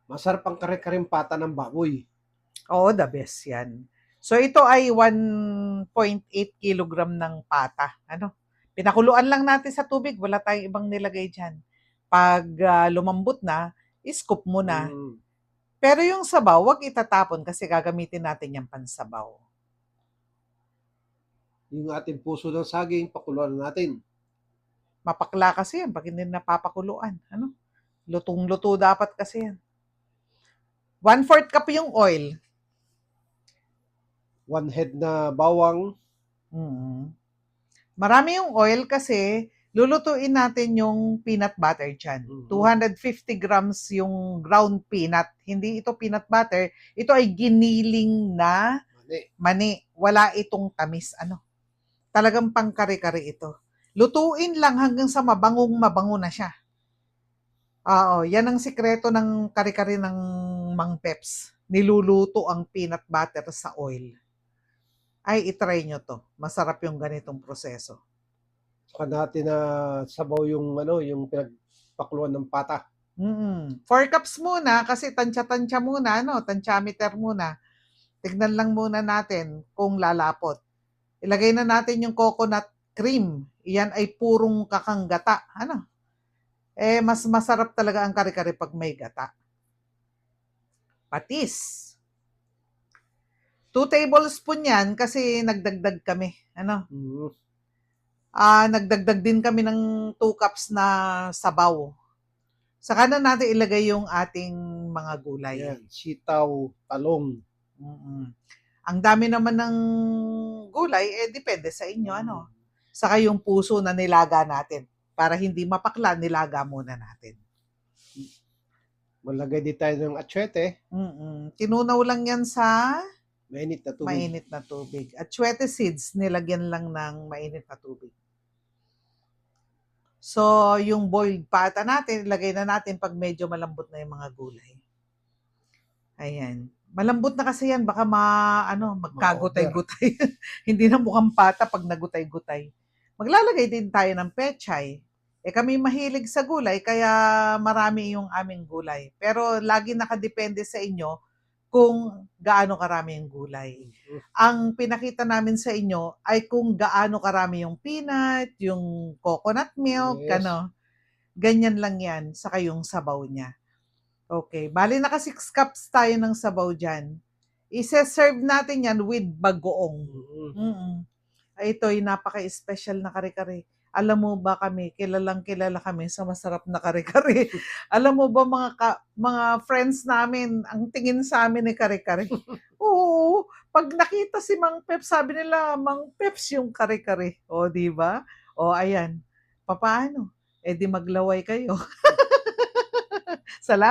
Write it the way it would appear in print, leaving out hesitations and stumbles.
Masarap ang kare-kareng pata ng baboy. Oo, the best yan. So ito ay 1.8 kilogram ng pata. Ano? Pinakuluan lang natin sa tubig, wala tayong ibang nilagay diyan. Pag lumambot na, scoop mo na. Mm. Pero yung sabaw, wag itatapon kasi gagamitin natin yung pansabaw. Yung ating puso ng saging, pakuluan natin. Mapakla kasi yan pag hindi napapakuluan. Ano? Lutong-luto dapat kasi yan. 1/4 cup yung oil. 1 head na bawang. Mm. Marami yung oil kasi lulutuin natin yung peanut butter dyan. 250 grams yung ground peanut. Hindi ito peanut butter. Ito ay giniling na mani. Wala itong tamis. Ano? Talagang pangkari-kari ito. Lutuin lang hanggang sa mabango na siya. Oo, yan ang sikreto ng kari-kari ng Mang Peps. Niluluto ang peanut butter sa oil. Ay, itry nyo to. Masarap yung ganitong proseso. Saka natin na sabaw yung yung pinagpakuluan ng pata. 4 cups muna kasi tansya-tansya muna, tansyameter muna. Tignan lang muna natin kung lalapot. Ilagay na natin yung coconut cream. Iyan ay purong kakang gata. Mas masarap talaga ang kare-kare pag may gata. Patis. 2 tablespoon yan kasi nagdagdag kami. Nagdagdag din kami ng 2 cups na sabaw. Saka na natin ilagay yung ating mga gulay. Yan, sitaw, talong. Ang dami naman ng gulay, depende sa inyo, Saka yung puso na nilaga natin. Para hindi mapakla, nilaga muna natin. Malagay din tayo ng atsyete. Tinunaw lang yan sa mainit na tubig. Mainit na tubig. Atsyete seeds, nilagyan lang ng mainit na tubig. So, yung boiled pata natin, ilagay na natin pag medyo malambot na yung mga gulay. Ayan. Malambot na kasi yan, baka magkagutay-gutay. Hindi na mukhang pata pag nagutay-gutay. Maglalagay din tayo ng pechay. Kami mahilig sa gulay, kaya marami yung aming gulay. Pero lagi nakadepende sa inyo kung gaano karami yung gulay. Ang pinakita namin sa inyo ay kung gaano karami yung peanut, yung coconut milk, ganyan lang yan, saka yung sabaw niya. Okay, bali naka 6 cups tayo ng sabaw dyan. I-serve natin yan with bagoong. Ito ay napaka-special na kare-kare. Alam mo ba kami, kilalang kilala kami sa masarap na kare-kare. Alam mo ba mga friends namin, ang tingin sa amin ay kare-kare. Oo, pag nakita si Mang Peps, sabi nila, Mang Peps yung kare-kare. O, di ba? O, ayan. Papaano? Di maglaway kayo. Salamat.